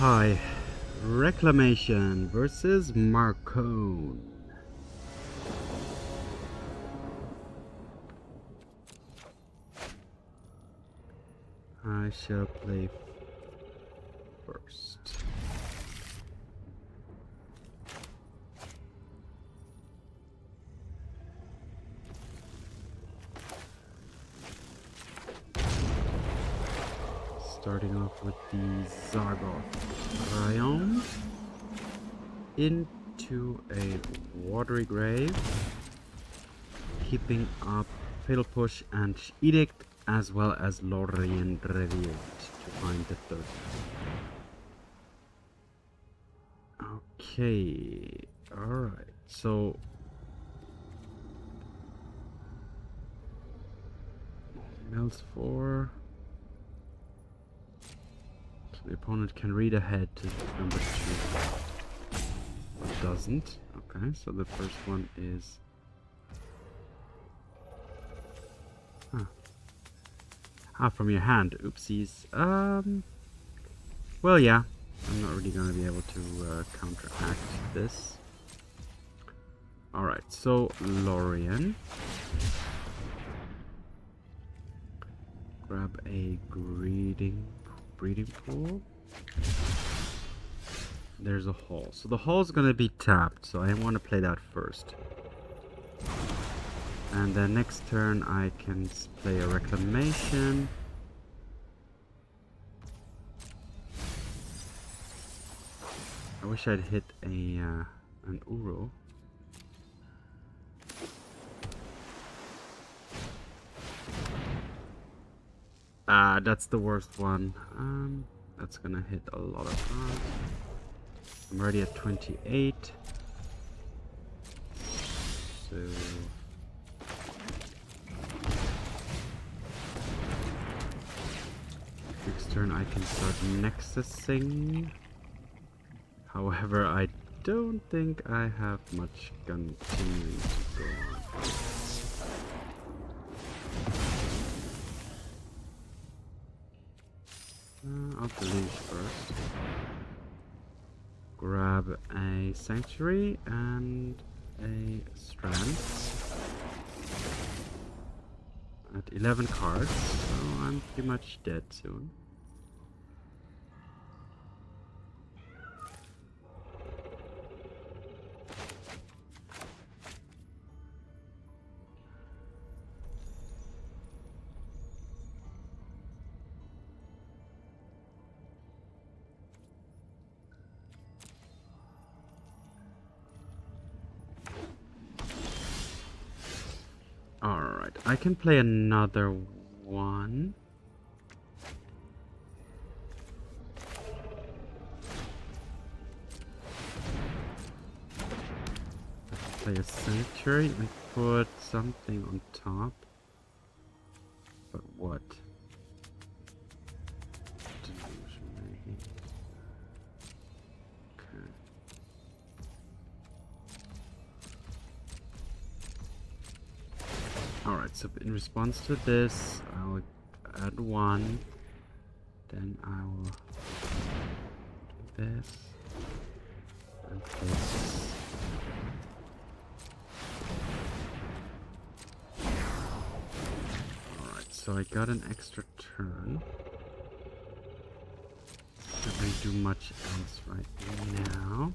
Sultai Reclamation versus Marcone. I shall play first. Starting off with the Zagoth Triome into a Watery Grave, keeping up Fatal Push and Edict, as well as Lorien Revealed to find the third. Okay, alright, so mills 4. So the opponent can read ahead to number 2. But doesn't. Okay, so the first one is from your hand. Oopsies. Well, yeah. I'm not really gonna be able to counteract this. Alright, so Lorien. Grab a breeding pool. There's a hall. So the hall's gonna be tapped, so I want to play that first. And then next turn I can play a Reclamation. I wish I'd hit a an Uro. That's the worst one. That's gonna hit a lot of cards. I'm already at 28. So next turn I can start Nexusing. However, I don't think I have much continuing to go on. I'll Deluge first. Grab a Sanctuary and a Strand. At 11 cards, so I'm pretty much dead soon. Alright, I can play another one. Let's play a Sanctuary and put something on top. But what? Deluge, maybe. Okay. Alright, so in response to this, I'll add 1. Then I will do this. And this. Alright, so I got an extra turn. Can't really do much else right now.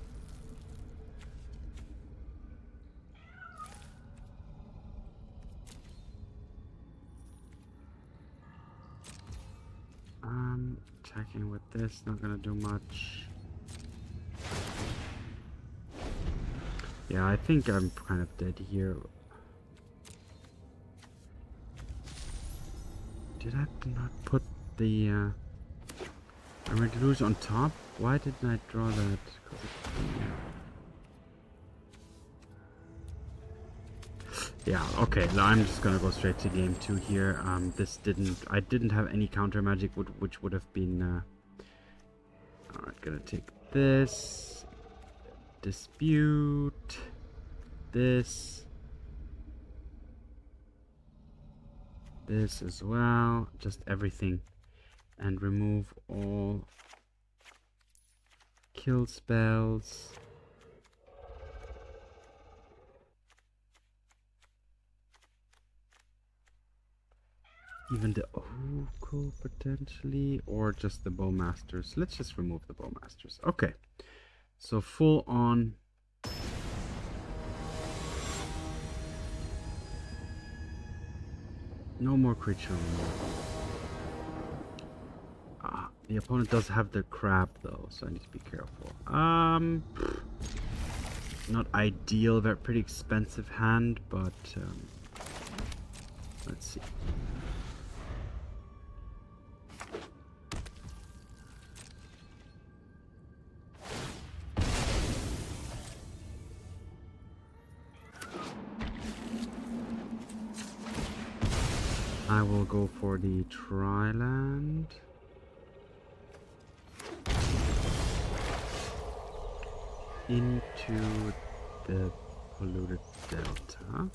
Attacking with this, not gonna do much. Yeah, I think I'm kind of dead here. Did I not put the Memory Deluge on top? Why didn't I draw that? Yeah, okay, I'm just gonna go straight to game 2 here. I didn't have any counter magic, which would have been, alright, gonna take this, dispute, this as well, just everything, and remove all kill spells. Even the Oko potentially, or just the Bowmasters. Let's just remove the Bowmasters. Okay, so full on. No more creature removal. The opponent does have the crab though, so I need to be careful. Not ideal, very pretty expensive hand, but let's see. I will go for the Tri-land. Into the Polluted Delta.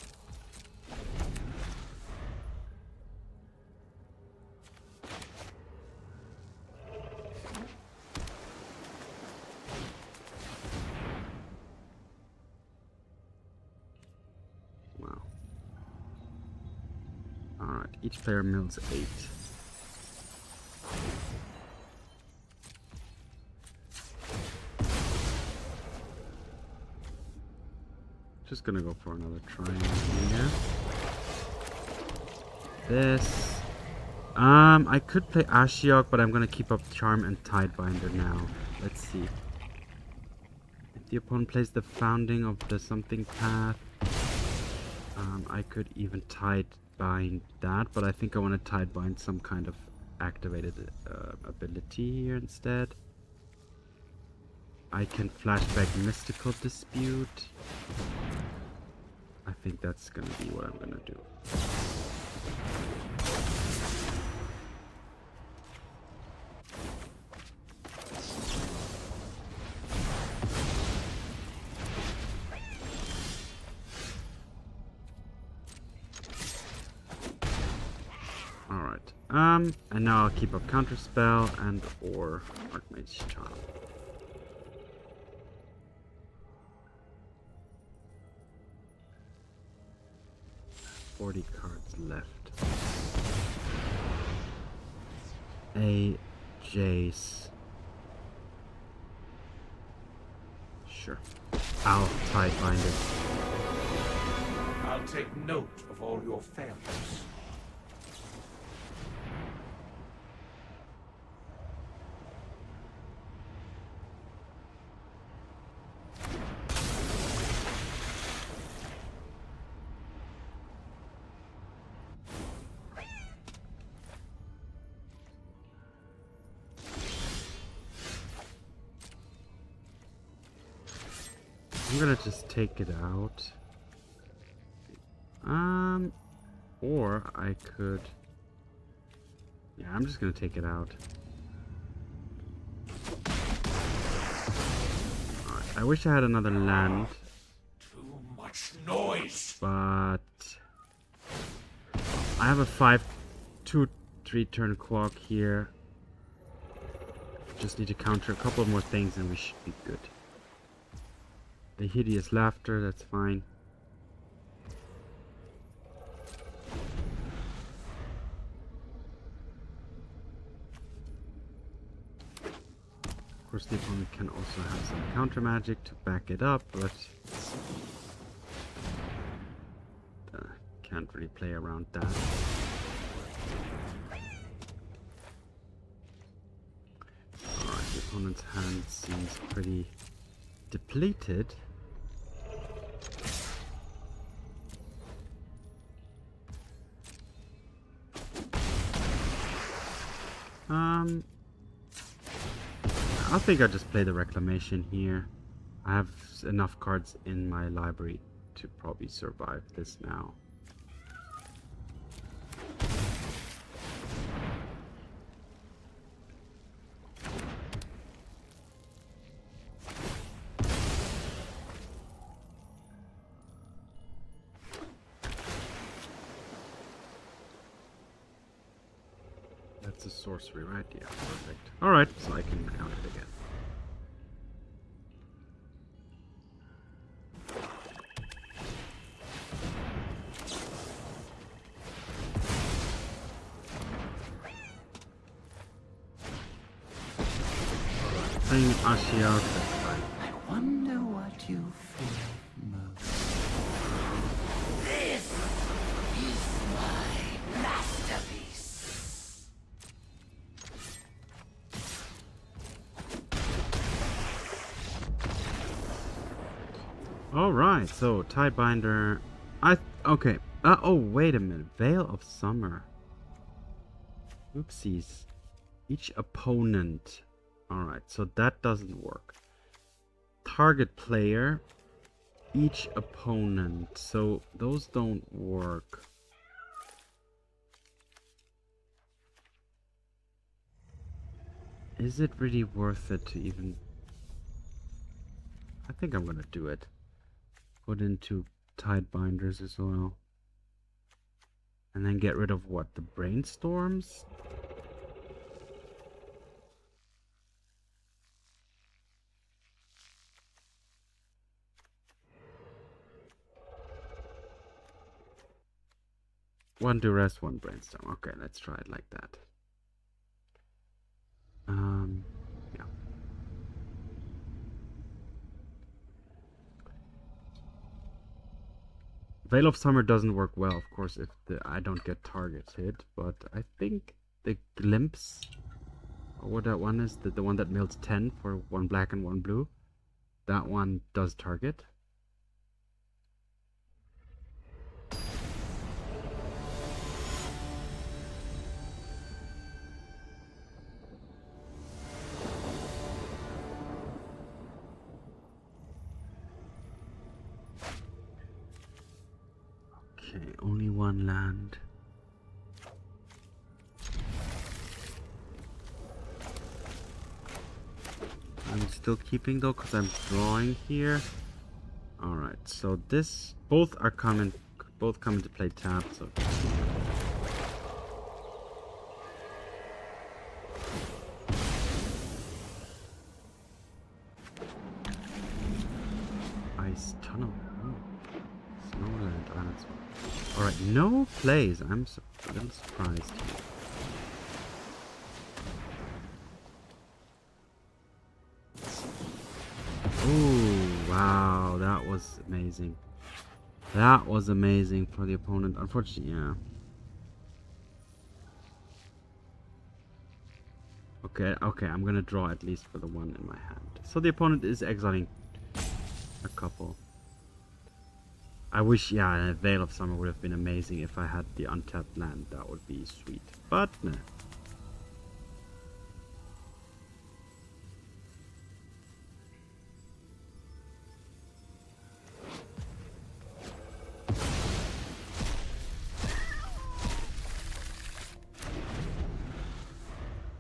Wow. Alright, each player mills 8. Just gonna go for another triangle here. This. I could play Ashiok, but I'm gonna keep up Charm and Tidebinder now. Let's see. If the opponent plays the Founding of the Something Path, I could even Tidebind that, but I think I want to Tidebind some kind of activated ability here instead. I can flashback Mystical Dispute. I think that's gonna be what I'm gonna do. Alright. And now I'll keep up Counterspell and or Archmage Charm. 40 cards left. A Jace. Sure. I'll Tidebind it. I'll take note of all your failures. I'm gonna just take it out. Or I could... Yeah, I'm just gonna take it out. Alright, I wish I had another land. Too much noise! But... I have a 5/2/3 turn clock here. Just need to counter a couple more things and we should be good. The Hideous Laughter, that's fine. Of course, the opponent can also have some counter magic to back it up, but can't really play around that. Alright, the opponent's hand seems pretty depleted. I think I'll just play the Reclamation here. I have enough cards in my library to probably survive this now. That's a sorcery, right? Yeah, perfect. Alright, so I can count it again. bring Ashiok. That's fine. I wonder what you feel most. This is my masterpiece. All right, so Tidebinder. Okay. Oh, wait a minute. Veil of Summer. Oopsies. Each opponent. Alright, so that doesn't work. Target player. Each opponent. So those don't work. Is it really worth it to even... I think I'm gonna do it. Put into Tidebinders as well. And then get rid of what? The Brainstorms? One Duress, one Brainstorm. Okay, let's try it like that. Yeah. Veil of Summer doesn't work well, of course, if I don't get targets hit, but I think the Glimpse, or what that one is, the one that mills 10 for 1 black and 1 blue, that one does target. Okay, only 1 land. I'm still keeping though, because I'm drawing here. Alright, so this, both come into play tapped, so Ice Tunnel. Snowland. Oh, that's... Alright, no plays. I'm a little surprised here. Oh, wow. That was amazing. That was amazing for the opponent. Unfortunately, yeah. Okay, I'm gonna draw at least for the one in my hand. So the opponent is exiling a couple. I wish, yeah, Veil of Summer would have been amazing if I had the untapped land. That would be sweet. But, nah.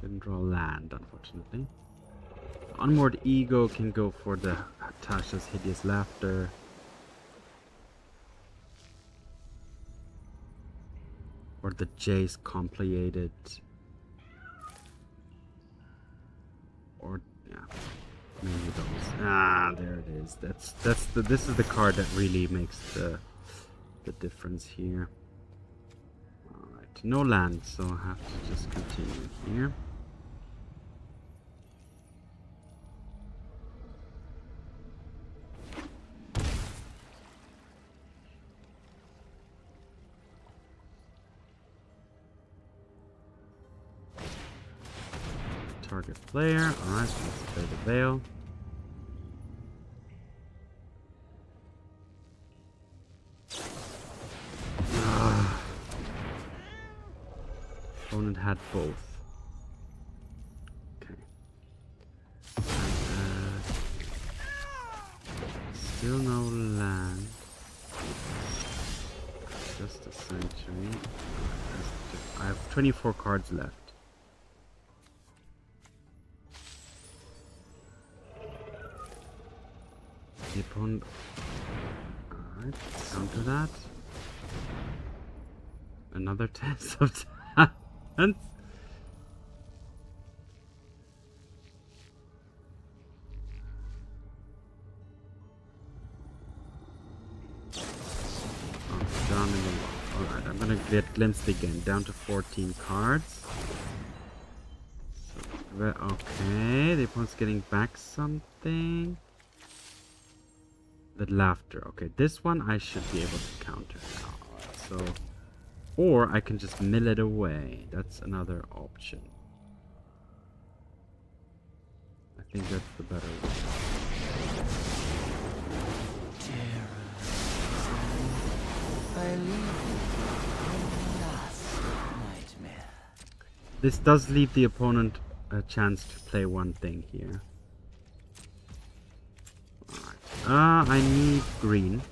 Didn't draw land, unfortunately. Unmoored Ego can go for the Tasha's Hideous Laughter. Or the Jace Complicated. Or, yeah, maybe those. Ah, there it is. This is the card that really makes the difference here. Alright, no land, so I have to just continue here. Target player. Alright, so let's play the Veil. Opponent had both. Okay. Still no land. Just a Sanctuary. I have 24 cards left. The opponent. Alright, counter that. Another test of talent. Oh, down in the wall. Alright, I'm gonna get glimpsed again. Down to 14 cards. So Okay, the opponent's getting back something. The laughter. Okay, this one I should be able to counter now. So, or I can just mill it away. That's another option. I think that's the better way. This does leave the opponent a chance to play one thing here. Alright. I need green.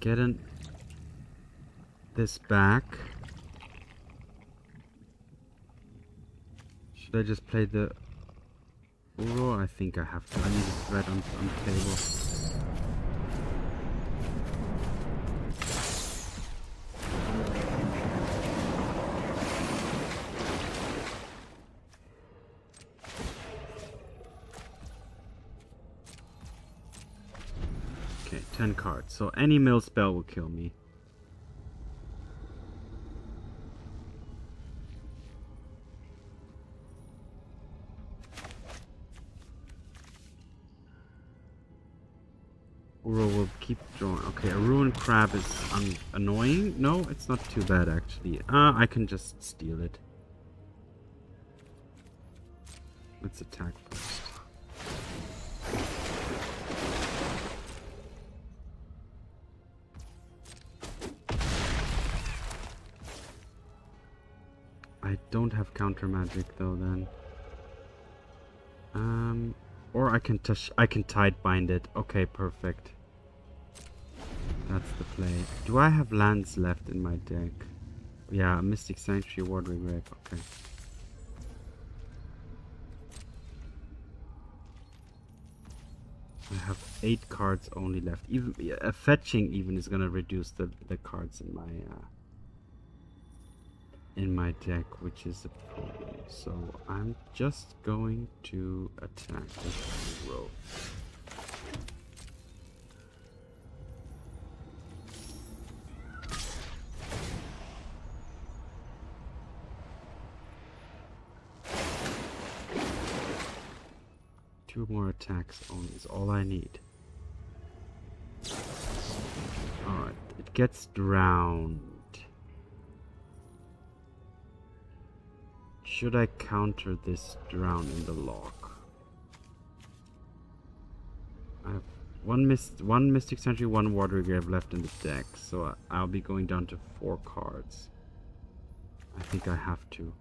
Getting this back. Should I just play the Uro? I think I have to. I need a threat on the table. Okay, 10 cards. So any mill spell will kill me. Uro will keep drawing. Okay, a Ruined Crab is annoying. No, it's not too bad actually. I can just steal it. Let's attack first. I don't have counter magic though then. Or I can tide bind it. Okay, perfect. That's the play. Do I have lands left in my deck? Yeah, Mystic Sanctuary, Watery Grave. Okay. I have 8 cards only left. Even fetching even is gonna reduce the cards in my deck, which is a problem. So I'm just going to attack this row. Two more attacks only is all I need. Alright, it gets drowned. Should I counter this drown in the lock? I have one Mystic Sanctuary, one Watery Grave left in the deck, so I'll be going down to 4 cards. I think I have to.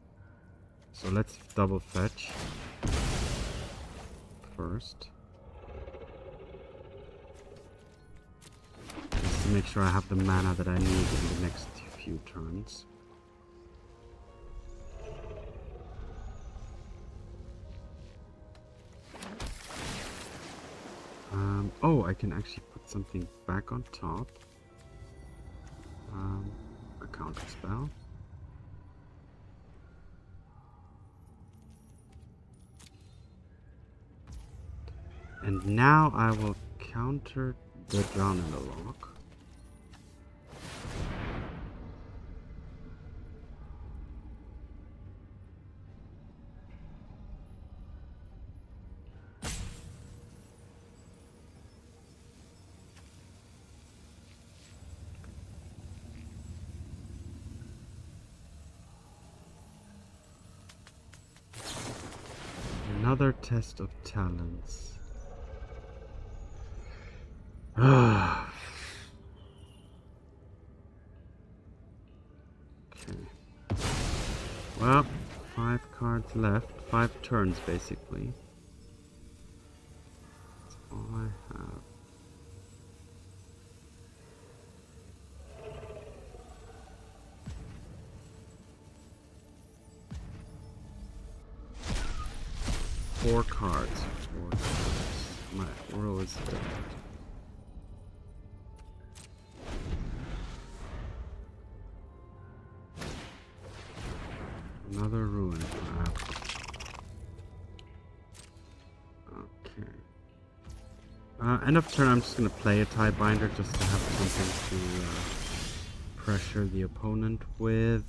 So let's double fetch first. Just to make sure I have the mana that I need in the next few turns. Oh, I can actually put something back on top. A Counterspell. And now I will counter the drown in the lock. Another test of talents. Okay. Well, 5 cards left. 5 turns, basically. That's all I have. Four cards. My row is dead. Another ruin. Okay. End of turn, I'm just gonna play a tie binder just to have something to pressure the opponent with.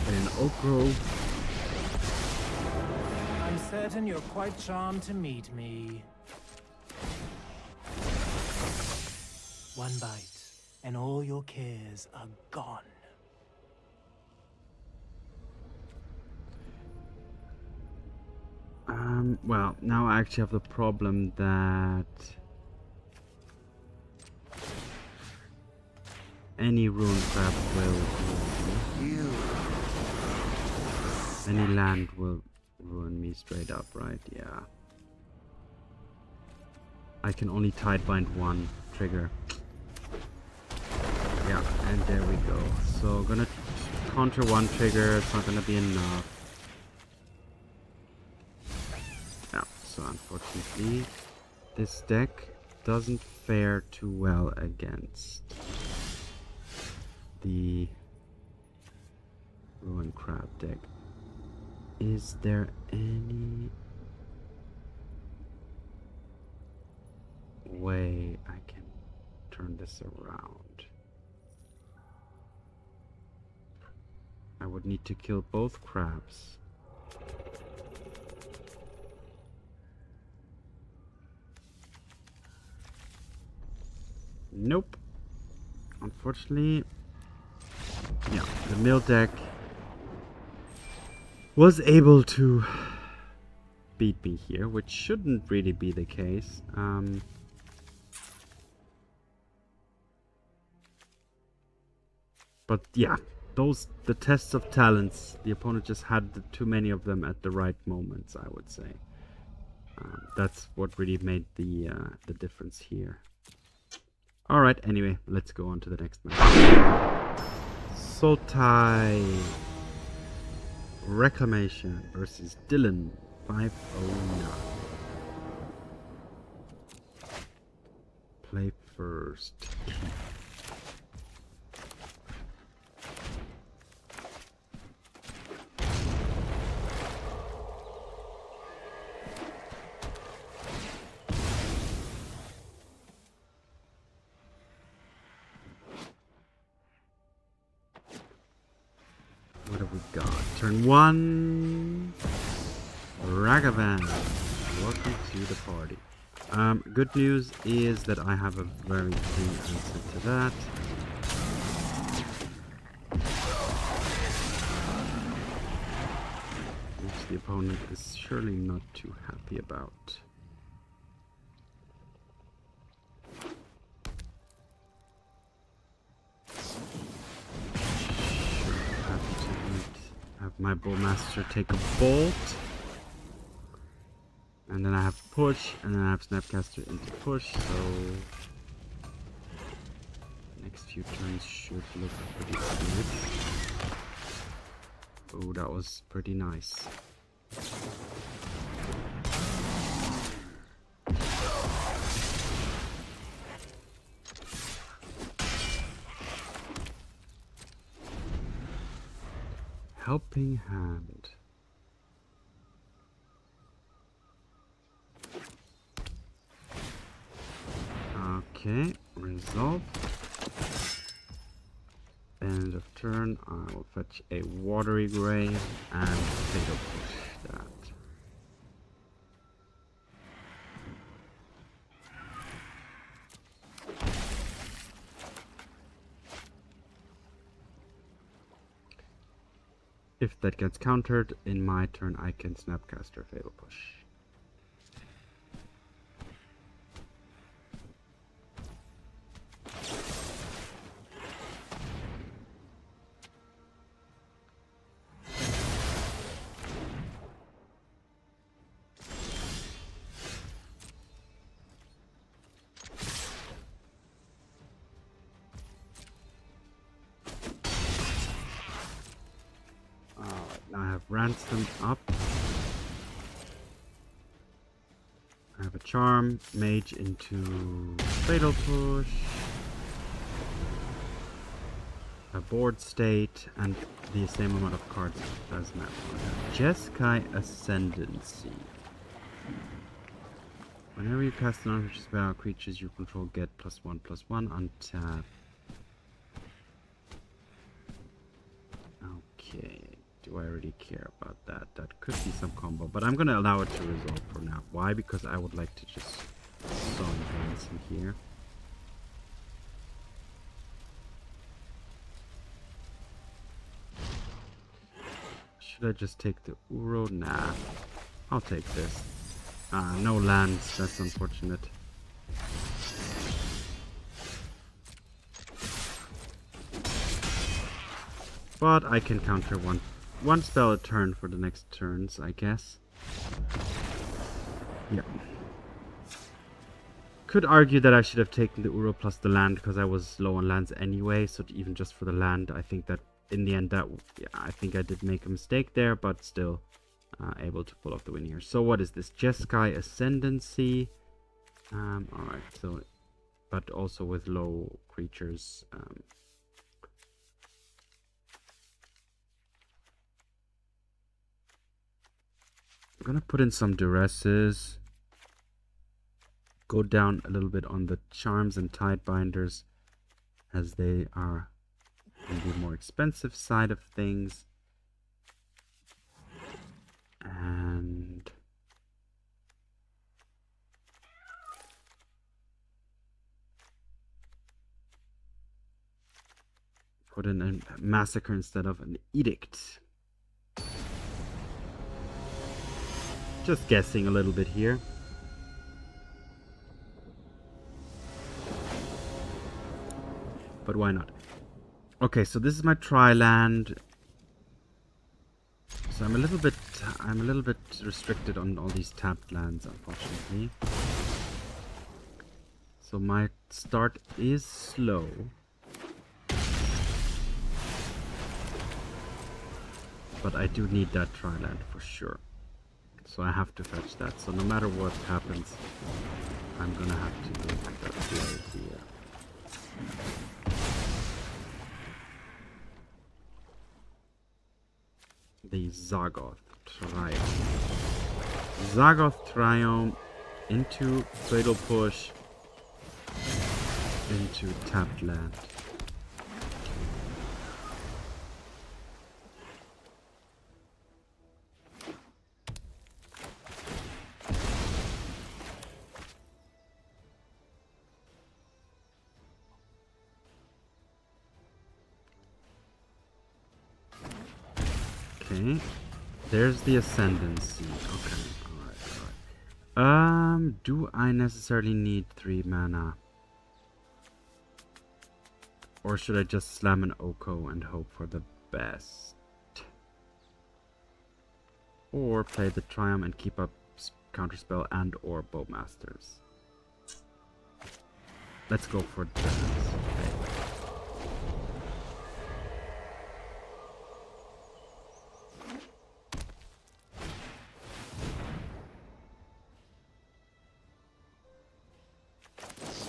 An Oak Grove. I'm certain you're quite charmed to meet me. One bite, and all your cares are gone. Well, now I actually have the problem that any ruin crab will any land will ruin me straight up, right? Yeah. I can only tidebind one trigger. Yeah, and there we go. So gonna counter one trigger, it's not gonna be enough. Yeah, so unfortunately this deck doesn't fare too well against the Ruin Crab deck. Is there any way I can turn this around? I would need to kill both crabs. Nope. Unfortunately, yeah, the mill deck was able to beat me here, which shouldn't really be the case. But yeah, the tests of talents, the opponent just had too many of them at the right moments, I would say. That's what really made the difference here. Alright, anyway, let's go on to the next match. Sultai Reclamation versus Dylan 509. Play first. What have we got? Turn 1. Ragavan. Welcome to the party. Good news is that I have a very clean answer to that. Which the opponent is surely not too happy about. Have my Bowmaster take a bolt, and then I have push, and then I have Snapcaster into push, so the next few turns should look pretty good. Oh, that was pretty nice. Helping Hand. Okay, resolve. End of turn, I will fetch a Watery Grave and Fatal Push that. If that gets countered, in my turn I can Snapcaster Fatal Push. Ransom up. I have a Charm, Mage into Fatal Push, a Board State, and the same amount of cards as now. Jeskai Ascendancy. Whenever you cast an unofficial spell, creatures you control get +1/+1 on tap. Okay, do I really care about that? That could be some combo, but I'm gonna allow it to resolve for now. Why? Because I would like to just summon Ransom here. Should I just take the Uro? Nah, I'll take this. No lands, that's unfortunate. But I can counter one spell a turn for the next turns, I guess. Yeah. Could argue that I should have taken the Uro plus the land because I was low on lands anyway, so even just for the land, I think that in the end yeah, I think I did make a mistake there, but still able to pull off the win here. So what is this? Jeskai Ascendancy. Alright, so but also with low creatures. I'm gonna put in some duresses. Go down a little bit on the charms and tidebinders, as they are on the more expensive side of things. And put in a massacre instead of an edict. Just guessing a little bit here. But why not? Okay, so this is my tri-land. So I'm a little bit restricted on all these tapped lands, unfortunately. So my start is slow. But I do need that tri-land for sure. So I have to fetch that. So no matter what happens, I'm gonna have to do that play here. The Zagoth Triome. Zagoth Triome into Fatal Push into tapped land. Okay, there's the Ascendancy. Okay, alright. Do I necessarily need 3 mana? Or should I just slam an Oko and hope for the best? Or play the Triumph and keep up Counterspell and or Bowmasters? Let's go for that. Okay.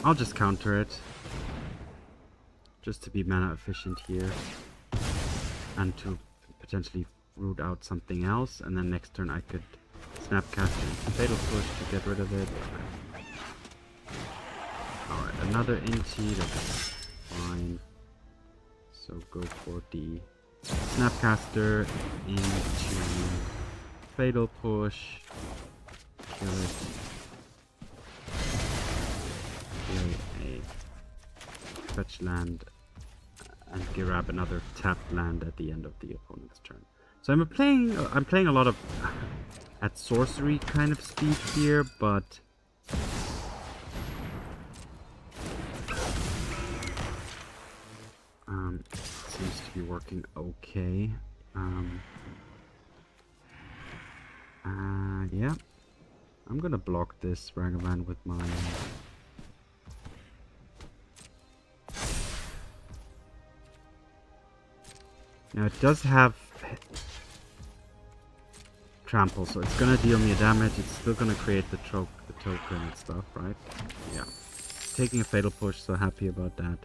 I'll just counter it, just to be mana efficient here, and to potentially root out something else, and then next turn I could Snapcaster and Fatal Push to get rid of it. Alright, another Inti, that's fine. So go for the Snapcaster into Fatal Push, kill it. A fetch land and grab another tapped land at the end of the opponent's turn. So I'm playing a lot of at sorcery kind of speed here, but seems to be working okay. Yeah, I'm gonna block this Ragavan with my now it does have trample, so it's gonna deal me a damage. It's still gonna create the token and stuff, right? Yeah. Taking a Fatal Push, so happy about that.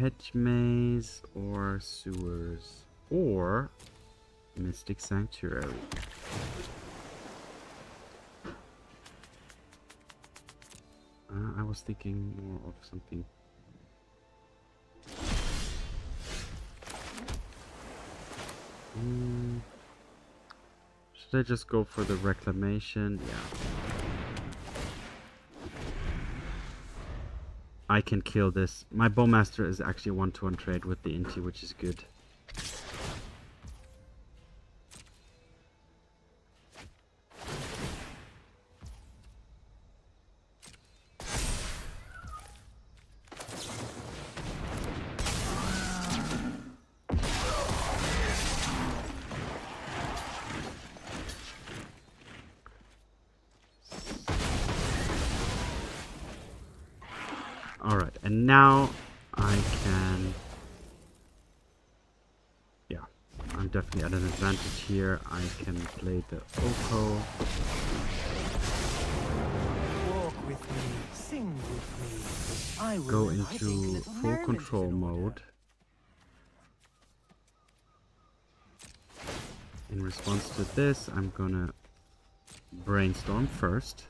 Hedge Maze or Sewers or Mystic Sanctuary. I was thinking more of something. Should I just go for the Reclamation? Yeah. I can kill this. My Bowmaster is actually 1-to-1 trade with the Inti, which is good. Alright, and now I can... Yeah, I'm definitely at an advantage here. I can play the Oko. Walk with me, sing with me. I will Go into full control mode. In response to this, I'm gonna Brainstorm first.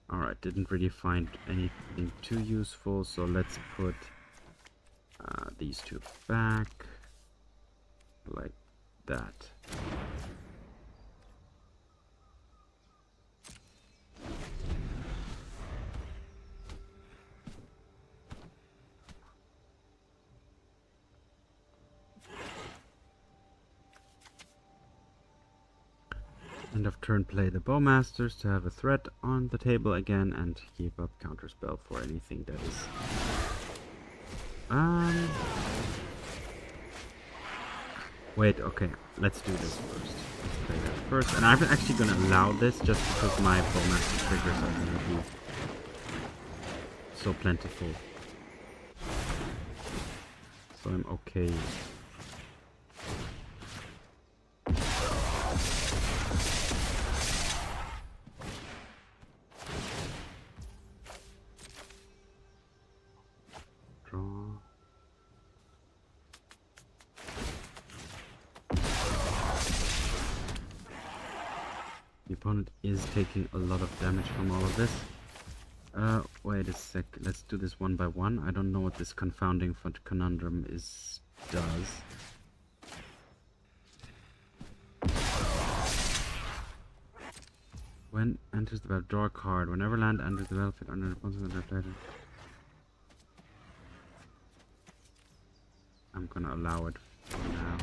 Alright, didn't really find anything too useful, so let's put these two back like that. End of turn, play the Bowmasters to have a threat on the table again and keep up Counterspell for anything that is... Wait, okay, let's do this first. Let's play that first. And I'm actually going to allow this just because my Bowmaster triggers are going to be so plentiful. So I'm okay. The opponent is taking a lot of damage from all of this. Wait a sec. Let's do this one by one. I don't know what this confounding conundrum does. When enters the battlefield, draw a card. Whenever land enters the battlefield under the responsibility, I'm gonna allow it for now.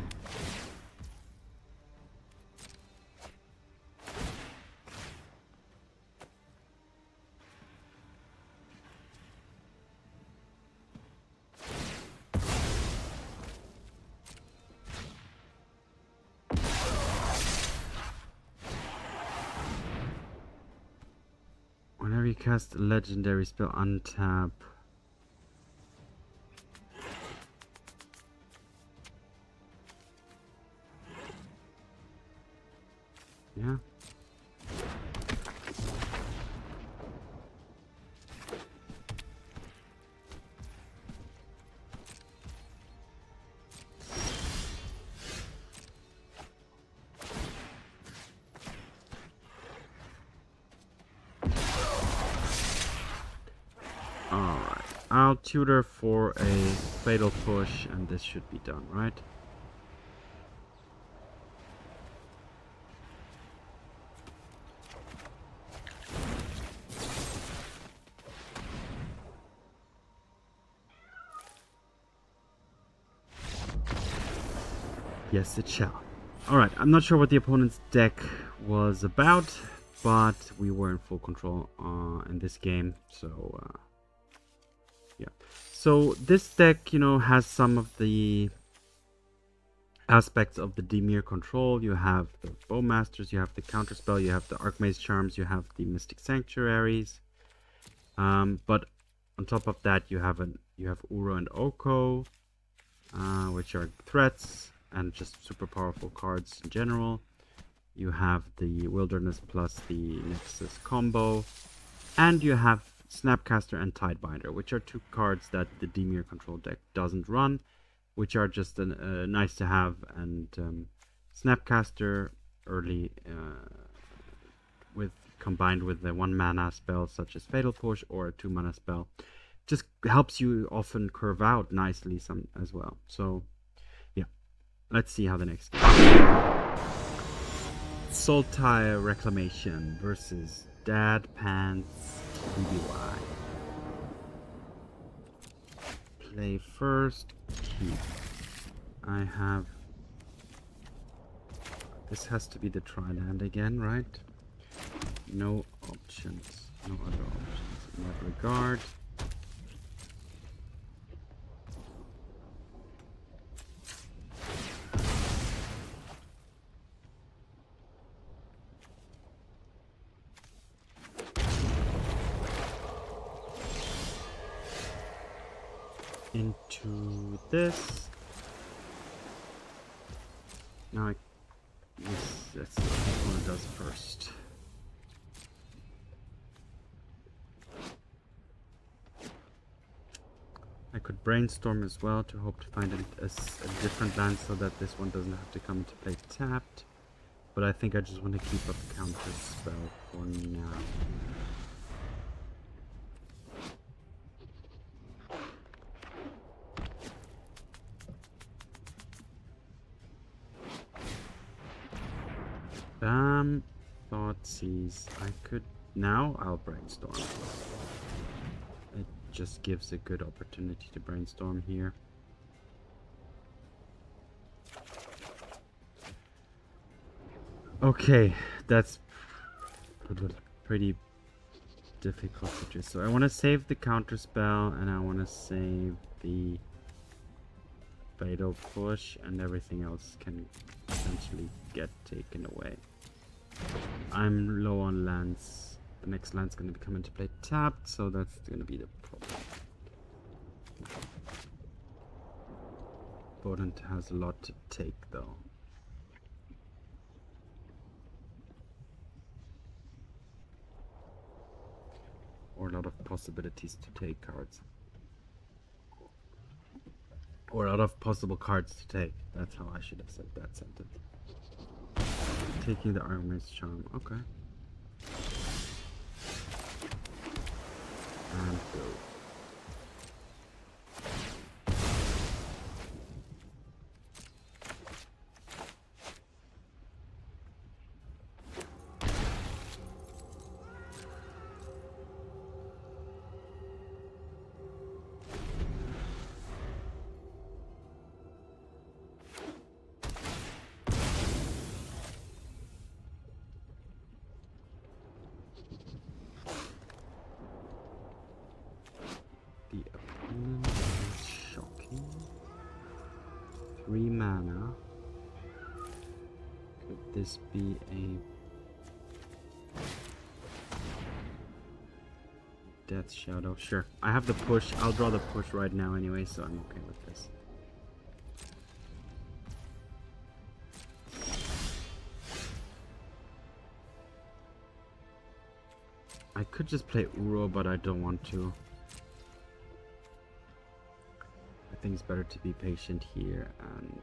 Whenever you cast a legendary spell, untap. Yeah. Alright, I'll tutor for a fatal push and this should be done, right? Yes, it shall. Alright, I'm not sure what the opponent's deck was about, but we were in full control in this game, so yeah. So this deck, you know, has some of the aspects of the Dimir control. You have the Bowmasters, you have the Counterspell, you have the Archmage Charms, you have the Mystic Sanctuaries. But on top of that, you have Uro and Oko, which are threats and just super powerful cards in general. You have the Wilderness plus the Nexus combo. And you have Snapcaster and Tidebinder, which are two cards that the Dimir control deck doesn't run, which are just nice to have. And Snapcaster early combined with the 1 mana spell such as Fatal Push or a 2 mana spell just helps you often curve out nicely as well. So yeah, let's see how the next game. Sultai Reclamation versus Dad Pants BBY. Play first, keep. I have... This has to be the Tri-land again, right? No options. No other options in that regard. Into this. Now let's see what one does first. I could brainstorm as well to hope to find a different land so that this one doesn't have to come into play tapped. But I think I just want to keep up Counterspell for now. Thoughtseize. I could... Now I'll brainstorm. It just gives a good opportunity to brainstorm here. Okay, that's pretty difficult to do. So I want to save the Counterspell and I want to save the Fatal Push, and everything else can essentially get taken away. I'm low on lands. The next land's going to come into play tapped, so that's going to be the problem. Opponent has a lot to take though. Or a lot of possibilities to take cards. Or a lot of possible cards to take. That's how I should have said that sentence. Taking the Archmage Charm, okay. And go. This be a Death Shadow? Sure. I have the push. I'll draw the push right now anyway, so I'm okay with this. I could just play Uro, but I don't want to. I think it's better to be patient here and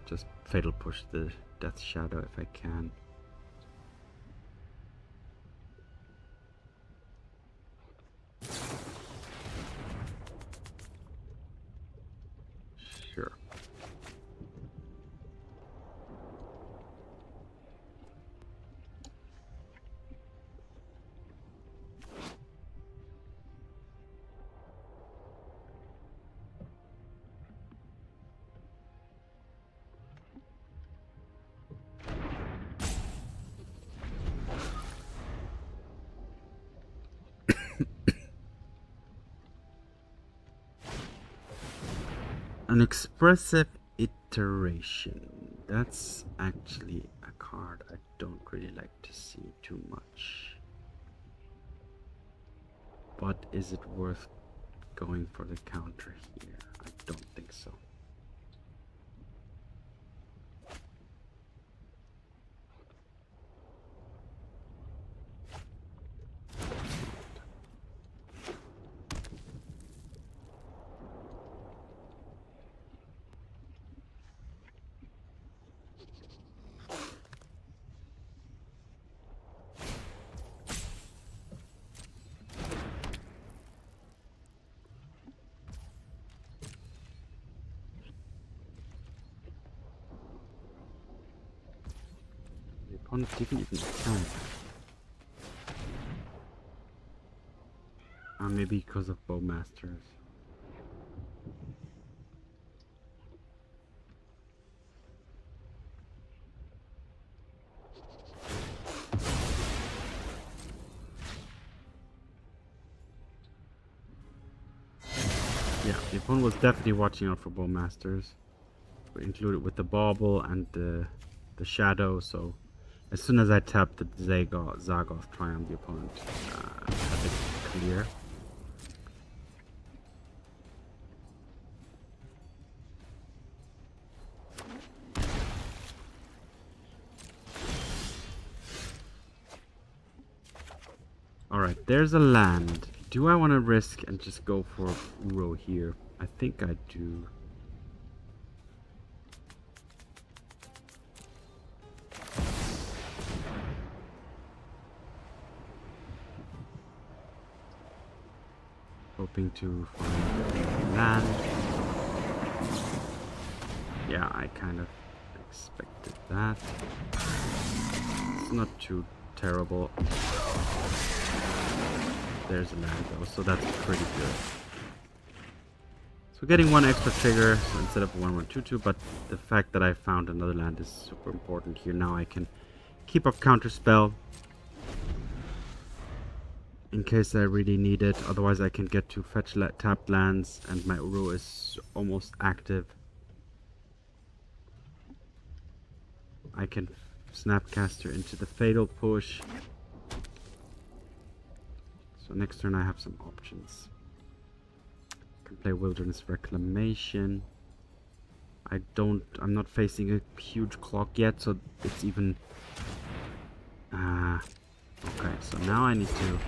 just Fatal Push the Death Shadow if I can. Sure. An Expressive Iteration. That's actually a card I don't really like to see too much. But is it worth going for the counter here? I don't think so. opponent didn't even attack. Maybe because of Bowmasters. Yeah, the opponent was definitely watching out for Bowmasters. We included with the bauble and the shadow, so as soon as I tapped the Zagoth Triome, the opponent had it clear. Alright, there's a land. Do I want to risk and just go for Uro here? I think I do. Hoping to find land. Yeah, I kind of expected that. It's not too terrible. There's a land though, so that's pretty good. So getting one extra trigger so instead of 1122, but the fact that I found another land is super important here. Now I can keep up Counterspell in case I really need it. Otherwise I can get to fetch tapped lands and my Uro is almost active. I can Snapcaster into the Fatal Push. So next turn I have some options. I can play Wilderness Reclamation. I'm not facing a huge clock yet, so it's even... okay, so now I need to...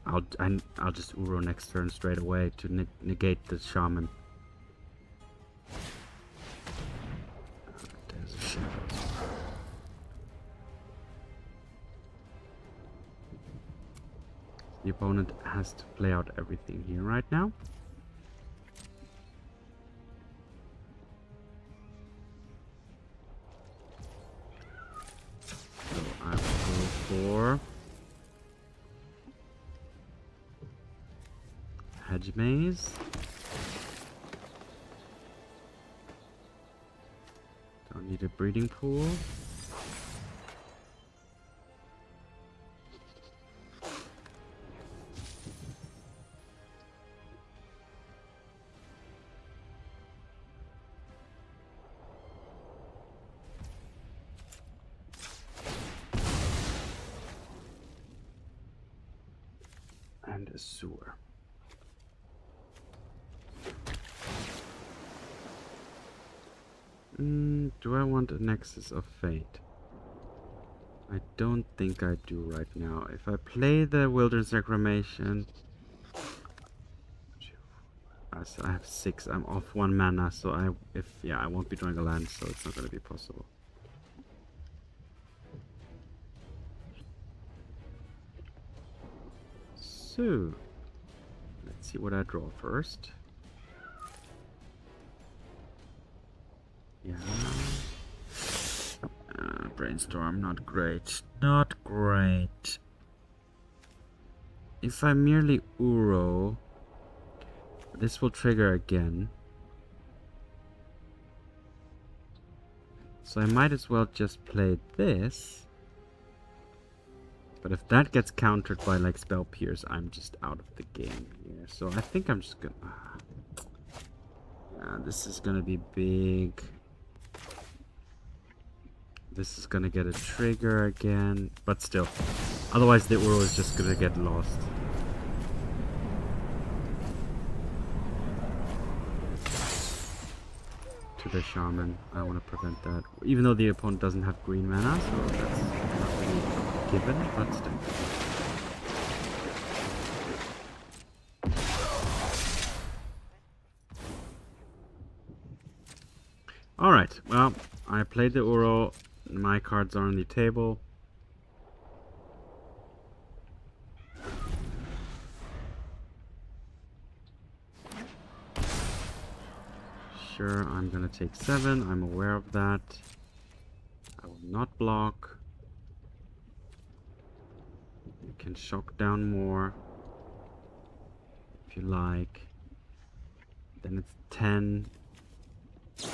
I'll just Uro next turn straight away to negate the Shaman. There's a shadow. The opponent has to play out everything here right now. So I will go for Hedge Maze. Don't need a breeding pool. And a sewer. Do I want a Nexus of Fate? I don't think I do right now. If I play the Wilderness Reclamation... so I have 6. I'm off 1 mana, so I won't be drawing a land, so it's not going to be possible. So, let's see what I draw first. Yeah. Brainstorm, not great. Not great. If I merely Uro, this will trigger again. So I might as well just play this. But if that gets countered by like Spell Pierce, I'm just out of the game here. So I think I'm just gonna... this is gonna be big. This is gonna get a trigger again. But still. Otherwise the Uro is just gonna get lost. To the Shaman. I want to prevent that. Even though the opponent doesn't have green mana, so that's not really given, but still. Alright, well, I played the Uro. My cards are on the table. Sure, I'm gonna take 7. I'm aware of that. I will not block. You can shock down more if you like. Then it's 10. Sure.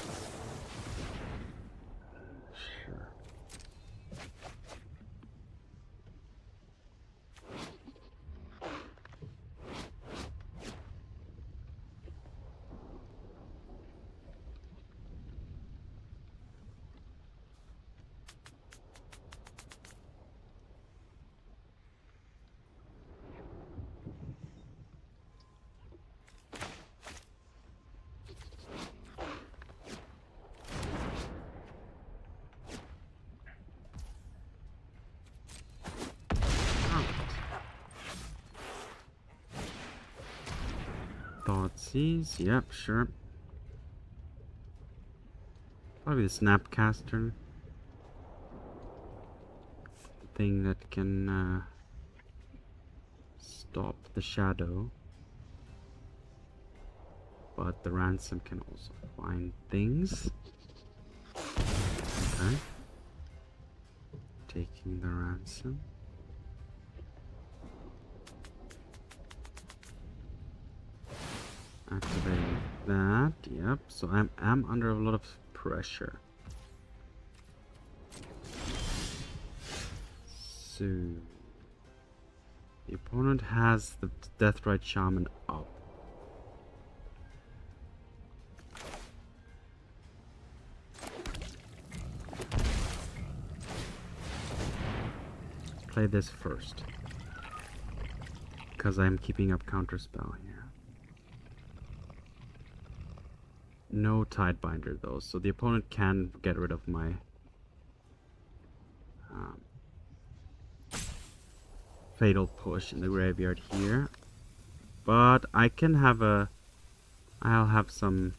Thoughtseize, yep, sure. Probably the Snapcaster. The thing that can stop the shadow. But the Ransom can also find things. Okay. Taking the Ransom. Activating that, yep. So I'm under a lot of pressure. So the opponent has the Deathrite Shaman up. Play this first, because I'm keeping up Counterspell here. No Tidebinder though, so the opponent can get rid of my Fatal Push in the graveyard here. But I can have I'll have some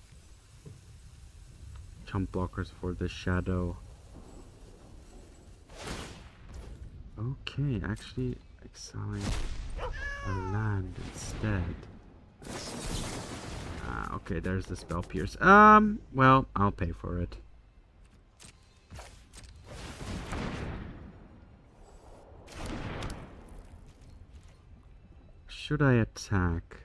chump blockers for the shadow. Okay, actually exiling a land instead. Okay, there's the Spell Pierce. Well, I'll pay for it. Should I attack?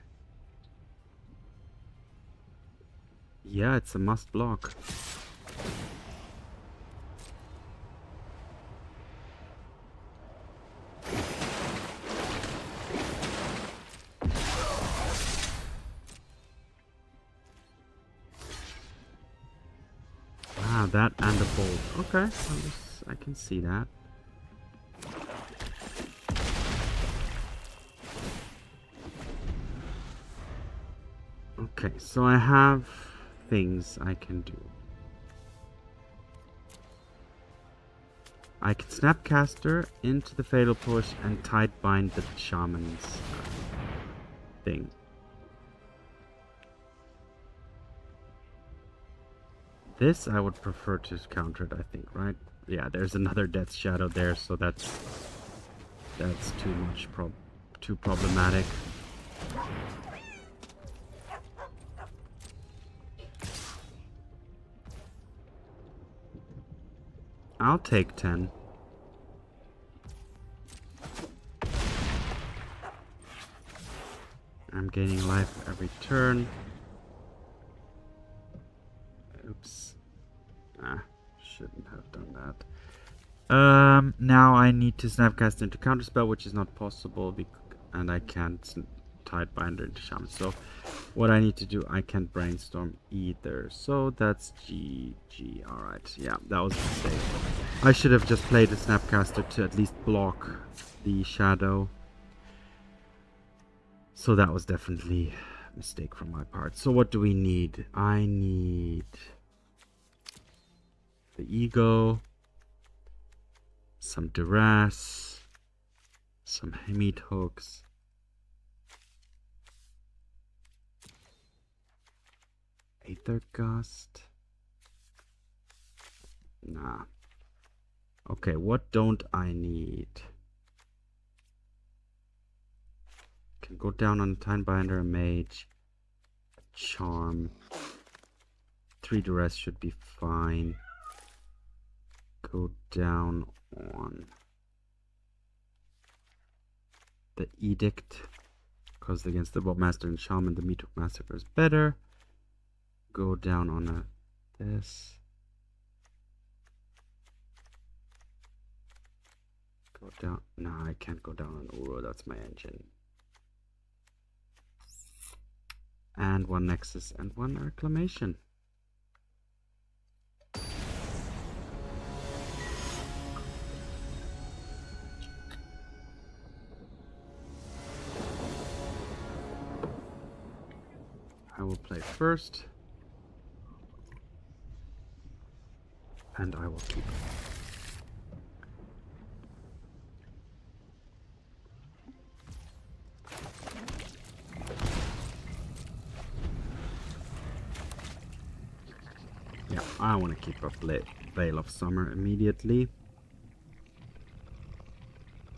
Yeah, it's a must block. That and a bolt. Okay, I can see that. Okay, so I have things I can do. I can Snapcaster into the Fatal Push and Tidebind the Shaman's thing. This I would prefer to counter it, I think, right? Yeah, there's another Death Shadow there, so that's too much too problematic. I'll take 10. I'm gaining life every turn. Oops. Shouldn't have done that. Now I need to Snapcast into Counterspell, which is not possible, and I can't Tidebinder into Shaman. So what I need to do, I can't Brainstorm either. So that's GG. Alright, yeah, that was a mistake. I should have just played the Snapcaster to at least block the shadow. So that was definitely a mistake from my part. So what do we need? I need the Ego, some Duress, some Meathooks, Aether Gust. Nah. Okay, what don't I need? Can go down on a Tidebinder, a Mage, a Charm. 3 duress should be fine. Go down on the Edict, because against the Bowmaster and Shaman, the Meathook Massacre is better. Go down on this. Go down. No, I can't go down on Uro. That's my engine. And 1 Nexus and 1 Reclamation. I will play first. And I will keep. Yeah, I want to keep up Veil of Summer immediately.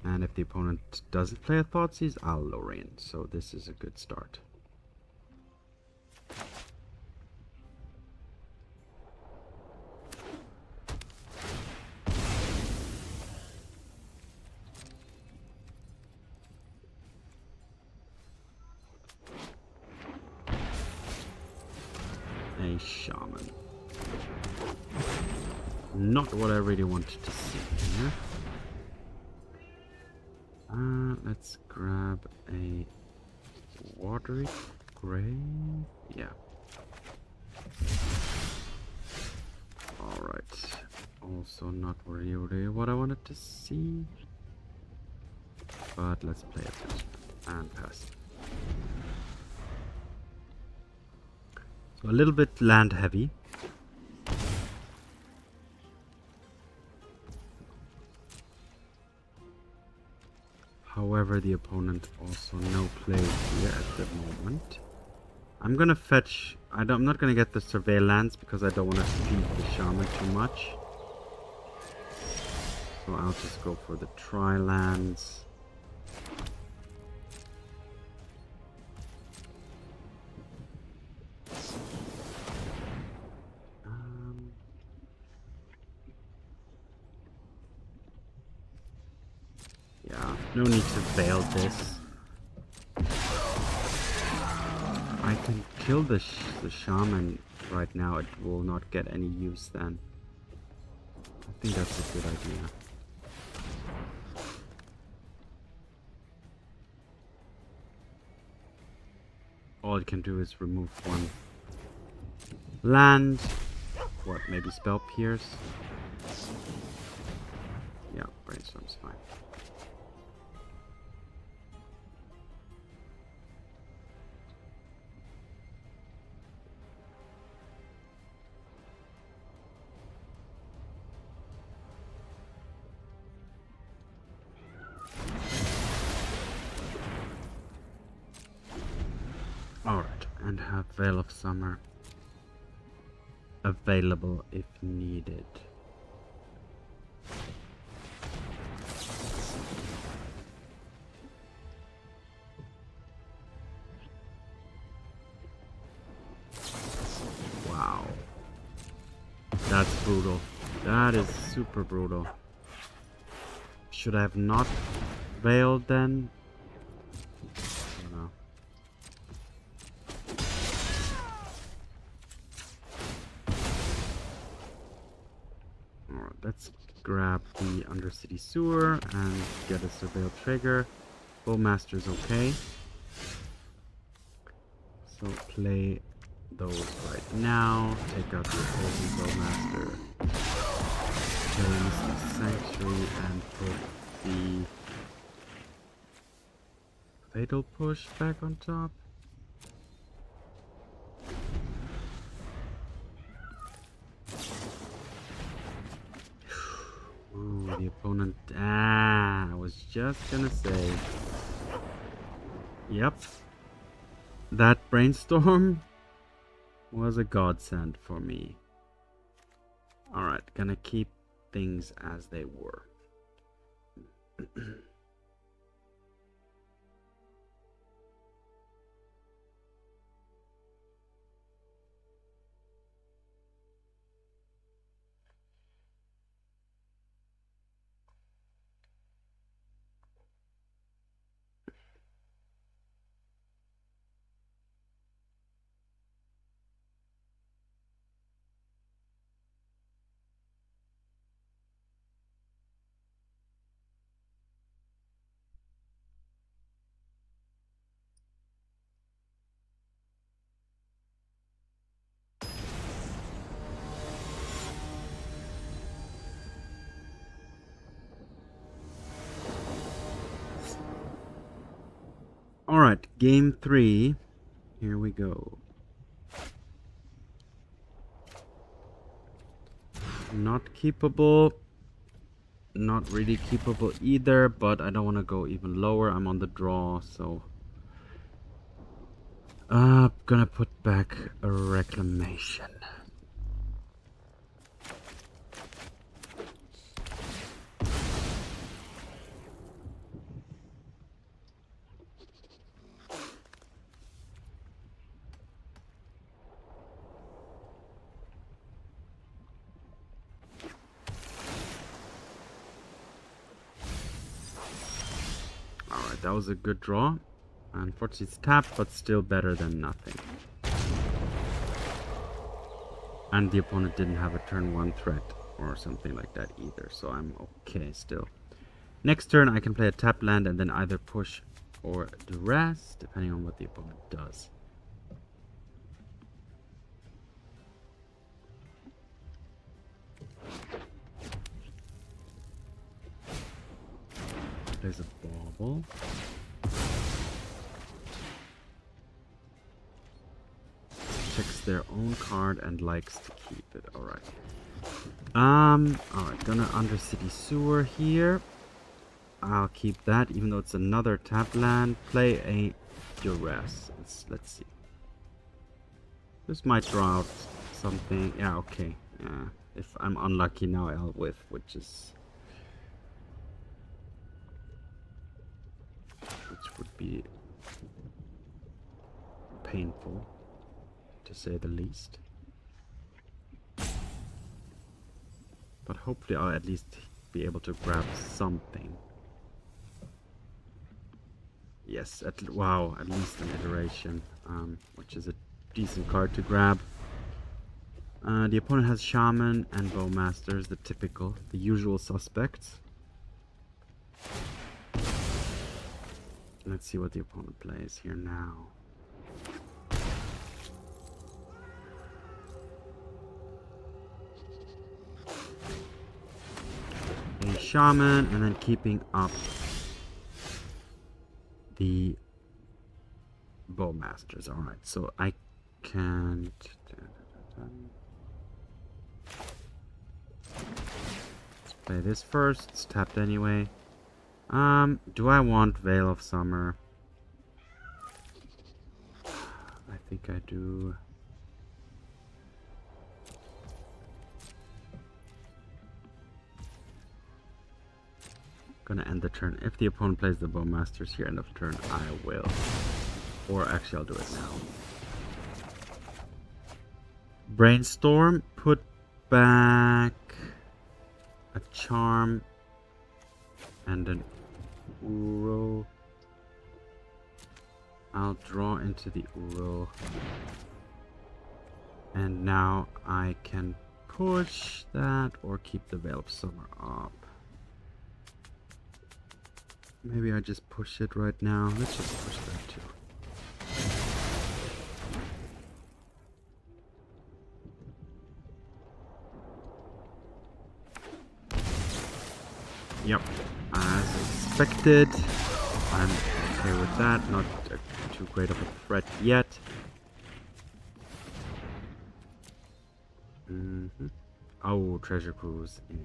And if the opponent doesn't play a Thoughtseize, I'll Lorien. So this is a good start. A Shaman. Not what I really wanted to see here. Let's grab a Watery Grave. Yeah. Alright. Also not really what I wanted to see. But let's play attention and pass. So a little bit land heavy. However, the opponent also no play here at the moment. I'm gonna fetch. I'm not gonna get the Surveillance because I don't want to feed the Shaman too much. So I'll just go for the Tri-lands. Yeah, no need to veil this. I can kill the Shaman right now. It will not get any use then. I think that's a good idea. All it can do is remove 1 land. What, maybe Spell Pierce? Yeah, Brainstorm's fine. Alright, and have Veil of Summer available if needed. Wow. That's brutal. That is super brutal. Should I have not veiled then? Let's grab the Undercity Sewer and get a Surveil trigger. Bowmaster's okay. So play those right now. Take out the opposing Bowmaster. Play Mystic Sanctuary and put the Fatal Push back on top. Ooh, the opponent. I was just gonna say. Yep. That Brainstorm was a godsend for me. Alright, gonna keep things as they were. Alright, game 3. Here we go. Not keepable. Not really keepable either, but I don't want to go even lower. I'm on the draw, so... gonna put back a Reclamation. Alright, that was a good draw. Unfortunately it's tapped, but still better than nothing. And the opponent didn't have a turn 1 threat or something like that either, so I'm okay still. Next turn I can play a tap land and then either push or duress, depending on what the opponent does. Plays a bauble. Checks their own card and likes to keep it. Alright. Alright, gonna Undercity Sewer here. I'll keep that, even though it's another tap land. Play a duress. Let's see. This might draw out something. Yeah, okay. Yeah. If I'm unlucky now, I'll whiff, which would be painful, to say the least. But hopefully I'll at least be able to grab something. Yes, wow, at least an iteration, which is a decent card to grab. The opponent has Shaman and Bowmasters, the usual suspects. Let's see what the opponent plays here now. A Shaman, and then keeping up the Bowmasters. Alright, so I can't... Let's play this first. It's tapped anyway. Do I want Veil of Summer? I think I do. Gonna end the turn. If the opponent plays the Bowmasters here, end of turn, I will. Or actually, I'll do it now. Brainstorm, put back a Charm and an Uro. I'll draw into the Uro. And now I can push that or keep the Veil of Summer up. Maybe I just push it right now. Let's just push that too. Yep, as expected. I'm okay with that. Not too great of a threat yet. Oh, Treasure Cruise. Yeah.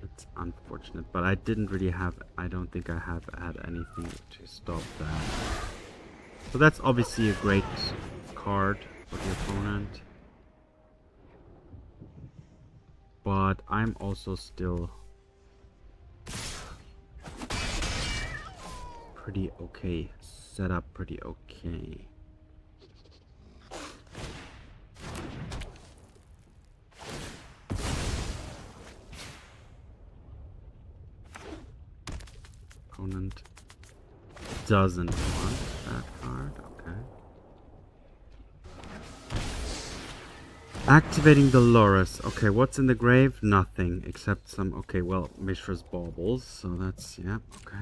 It's unfortunate, but I didn't really have... I don't think I have had anything to stop that. So that's obviously a great card for the opponent. But I'm also still... pretty okay. Set up pretty okay. Opponent doesn't want that card. Okay. Activating the Loris. Okay, what's in the grave? Nothing except some... Okay, well, Mishra's Baubles. So that's... yeah, okay.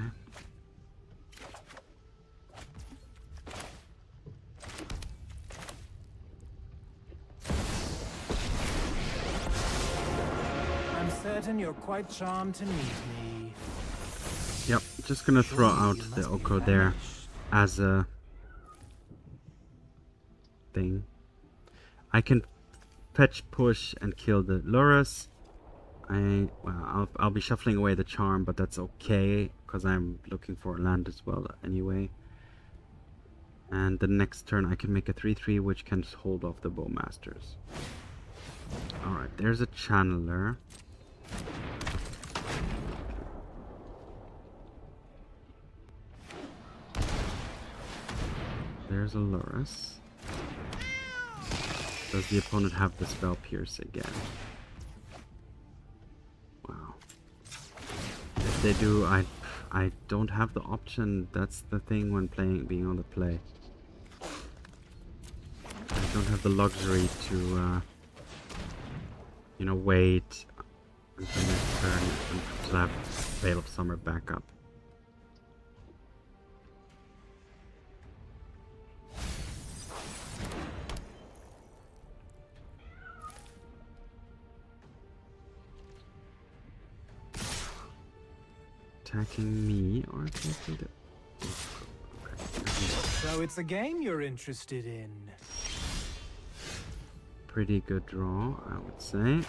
I'm certain you're quite charmed to meet me. Yep, just gonna throw out the Oko there as a thing. I can fetch, push, and kill the Lurrus. I'll be shuffling away the charm, but that's okay because I'm looking for a land as well anyway. And the next turn I can make a 3/3 which can hold off the Bowmasters. Alright, there's a Channeler. There's a Lurrus. Does the opponent have the spell Pierce again? Wow. If they do, I don't have the option. That's the thing when being on the play. I don't have the luxury to, you know, wait until next turn until I have Veil of Summer back up. Attacking me or attacking the... Okay. So it's a game you're interested in. Pretty good draw, I would say.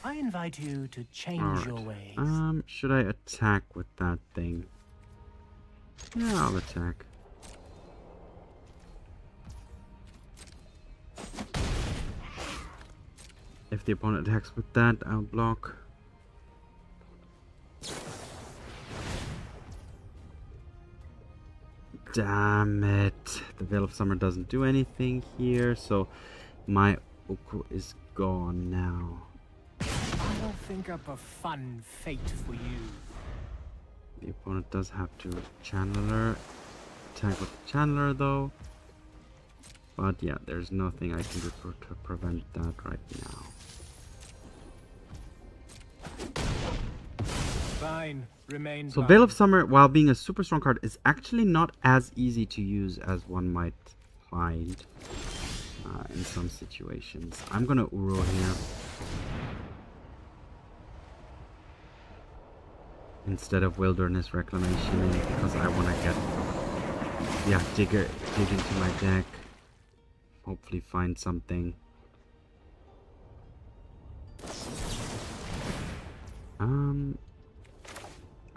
I invite you to change your ways. Should I attack with that thing? Yeah, I'll attack. If the opponent attacks with that, I'll block. Damn it. The Veil of Summer doesn't do anything here, so my Oko is gone now. I'll think up a fun fate for you. The opponent does have to Channeler. Attack with the Channeler though. But yeah, there's nothing I can do to prevent that right now. Fine, remain. So Veil of Summer, while being a super strong card, is actually not as easy to use as one might find in some situations. I'm gonna Uro here. Instead of Wilderness Reclamation, because I want to get, yeah, dig into my deck, hopefully find something.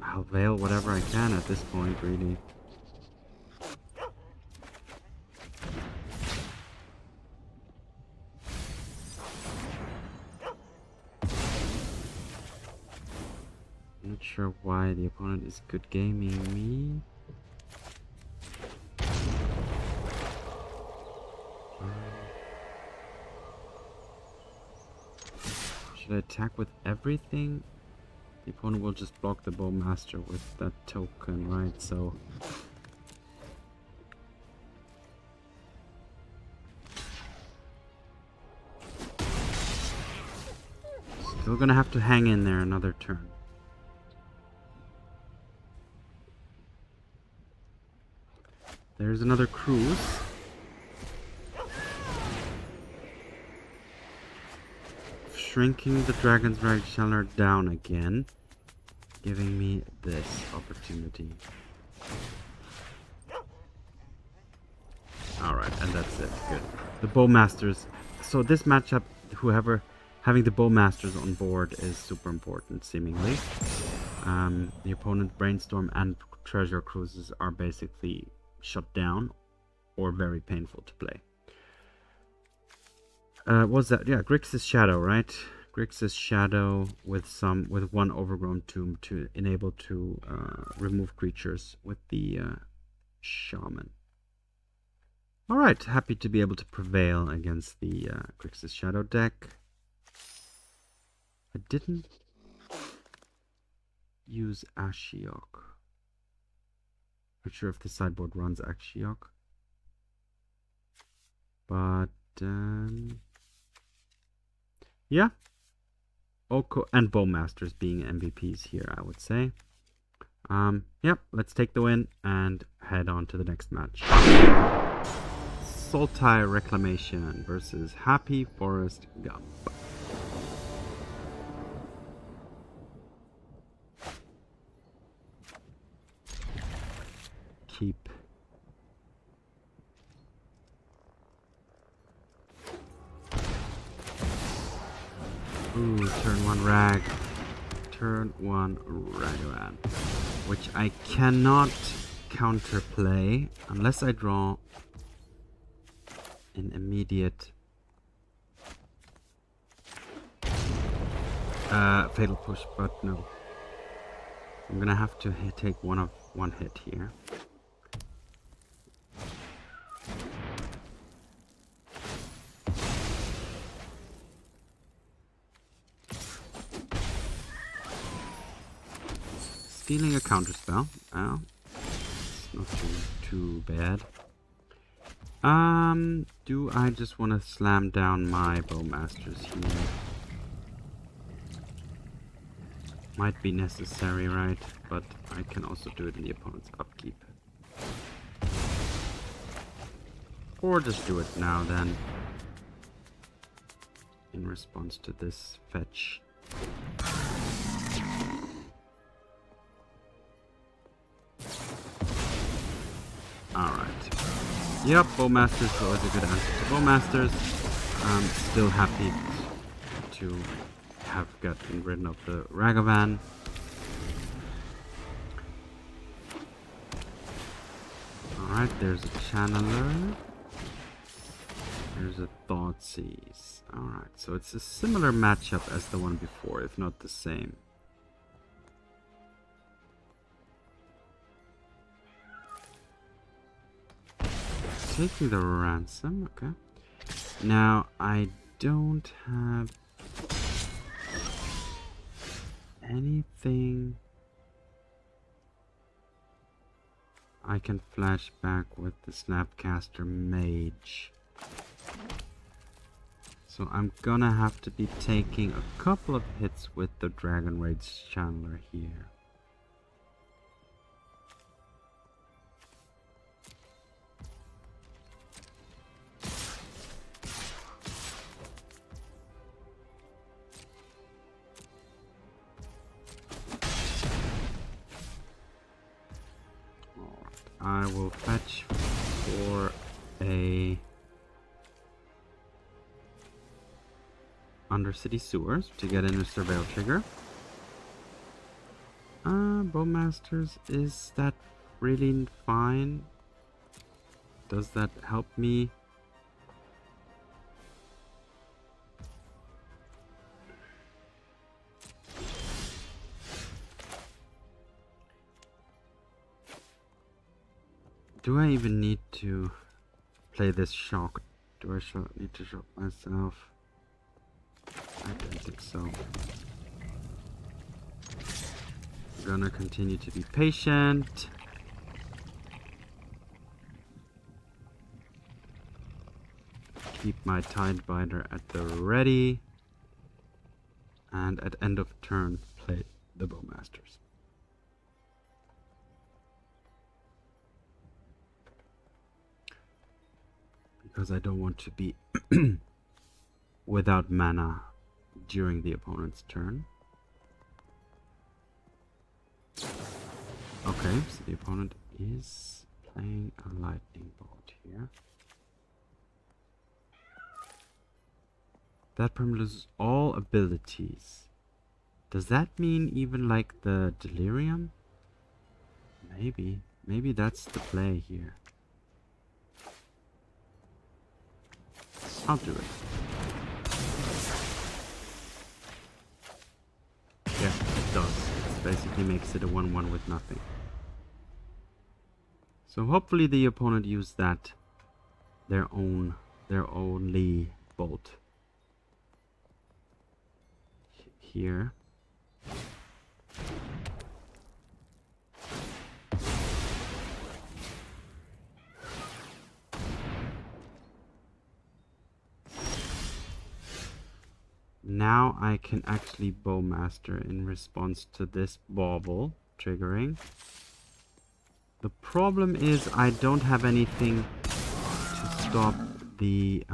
I'll veil whatever I can at this point, really. Not sure why the opponent is good gaming me. Should I attack with everything? The opponent will just block the Bowmaster with that token, right? So still gonna have to hang in there another turn. There's another cruise. Shrinking the Dragon's Rag Channeler down again, giving me this opportunity. Alright, and that's it. Good. The Bowmasters. So this matchup, whoever having the Bowmasters on board is super important, seemingly. The opponent Brainstorm and Treasure Cruises are basically shut down or very painful to play. What's that? Yeah, Grixis Shadow, right? Grixis Shadow with one Overgrown Tomb to enable to remove creatures with the Shaman. Alright, happy to be able to prevail against the Grixis Shadow deck. I didn't use Ashiok. Not sure if the sideboard runs Axiok. But, yeah. Oko and Bowmasters being MVPs here, I would say. Yep, let's take the win and head on to the next match. Sultai Reclamation versus Happy Forest Gump. Keep. Ooh, turn 1 rag. Turn 1 Ragavan. Which I cannot counterplay unless I draw an immediate fatal push, but no. I'm gonna have to take one hit here. Stealing a counterspell. Oh, it's not too bad. Do I just want to slam down my Bowmasters here? Might be necessary, right? But I can also do it in the opponent's upkeep. Or just do it now then. In response to this fetch. Alright. Yep, Bowmasters is always a good answer to Bowmasters. I'm still happy to have gotten rid of the Ragavan. Alright, there's a Channeler. There's a Thoughtseize. Alright, so it's a similar matchup as the one before, if not the same. Taking the Ransom, okay. Now, I don't have anything I can flash back with the Snapcaster Mage. So I'm gonna have to be taking a couple of hits with the Dragon Rage Channeler here. I will fetch for a Undercity Sewers to get in a Surveil trigger. Bowmasters, is that really fine? Does that help me? Do I even need to play this shock? Do I need to shock myself? I don't think so. I'm gonna continue to be patient. Keep my Tidebinder at the ready. And at end of turn, play the Bowmasters. Because I don't want to be without mana during the opponent's turn. Okay, so the opponent is playing a lightning bolt here. That perm loses all abilities. Does that mean even like the Delirium? Maybe. Maybe that's the play here. I'll do it. Yeah, it does. It basically makes it a 1-1 with nothing. So hopefully the opponent used that their only bolt here. Now I can actually Bowmaster in response to this bauble triggering. The problem is I don't have anything to stop the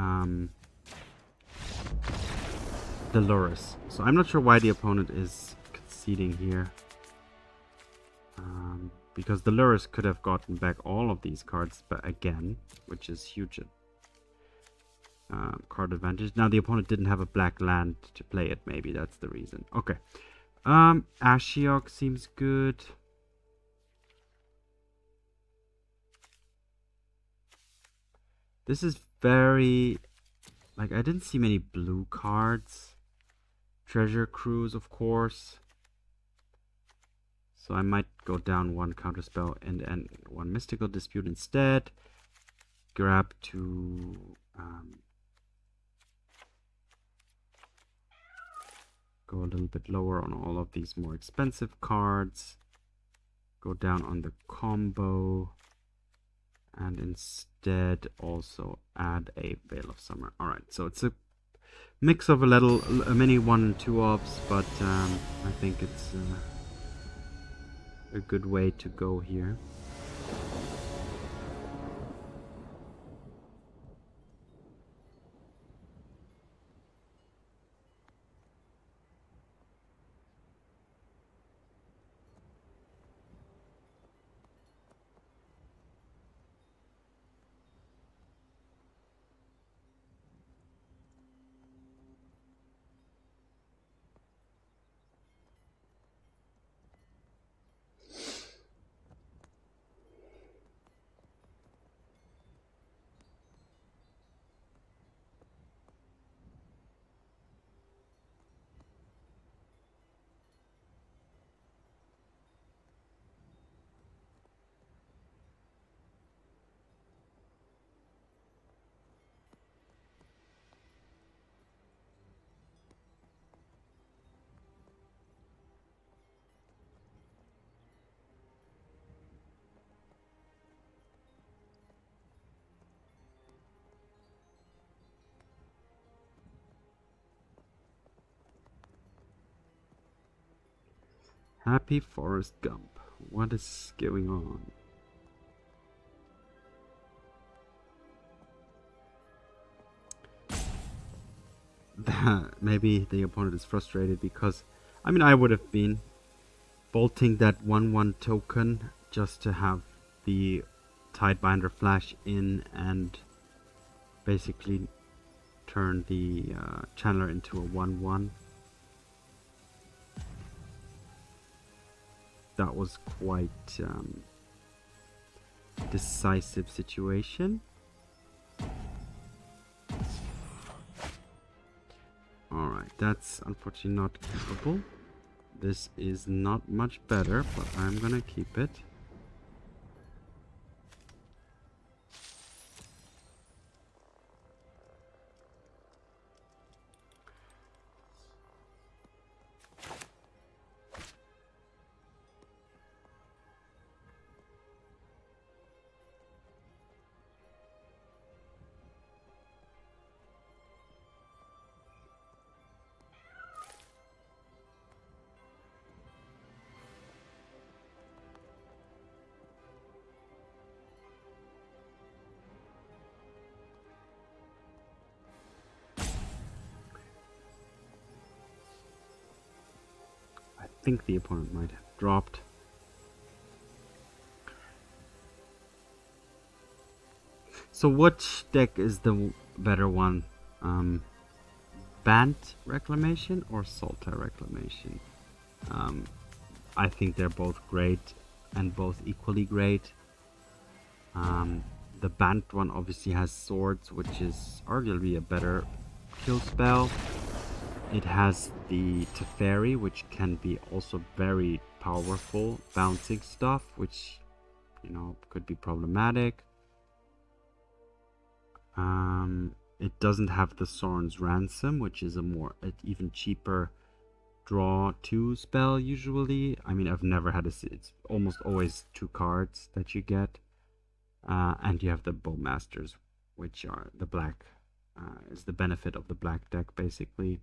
Lurrus. So I'm not sure why the opponent is conceding here. Because the Lurrus could have gotten back all of these cards again, which is huge card advantage. Now the opponent didn't have a black land to play it, maybe that's the reason. Okay. Ashiok seems good. This is very... like, I didn't see many blue cards. Treasure Cruise, of course. So I might go down one Counterspell and one Mystical Dispute instead. Grab to... go a little bit lower on all of these more expensive cards. Go down on the combo. And instead also add a Veil of Summer. Alright, so it's a mix of a many 1 and 2 ops, but I think it's a good way to go here. Happy Forest Gump. What is going on? Maybe the opponent is frustrated because, I mean, I would have been bolting that 1/1 token just to have the Tidebinder flash in and basically turn the Channeler into a 1/1. That was quite decisive situation. Alright, that's unfortunately not keepable. This is not much better, but I'm gonna keep it. I think the opponent might have dropped. So which deck is the better one? Bant Reclamation or Sultai Reclamation? I think they're both great and both equally great. The Bant one obviously has swords, which is arguably a better kill spell. It has the Teferi, which can be also very powerful bouncing stuff, which, you know, could be problematic. It doesn't have the Sauron's Ransom, which is an even cheaper draw 2 spell usually. I mean, I've never had it's almost always 2 cards that you get. And you have the Bowmasters, which are the black, is the benefit of the black deck basically.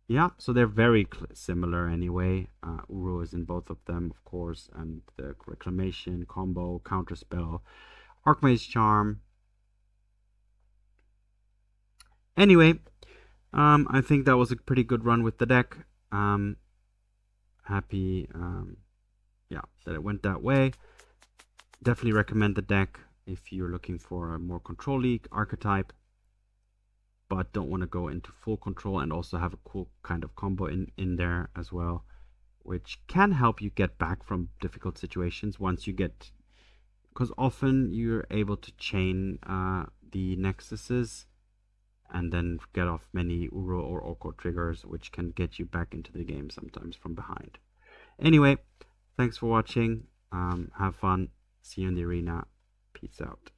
yeah, so they're very similar anyway. Uro is in both of them, of course, and the Reclamation combo, Counterspell, Archmage Charm. Anyway, I think that was a pretty good run with the deck. Happy, yeah, that it went that way. Definitely recommend the deck if you're looking for a more control league archetype, but don't want to go into full control, and also have a cool kind of combo in there as well, which can help you get back from difficult situations once you get, because often you're able to chain the Nexuses and then get off many Uro or Oko triggers, which can get you back into the game sometimes from behind. Anyway, thanks for watching. Have fun. See you in the arena. Peace out.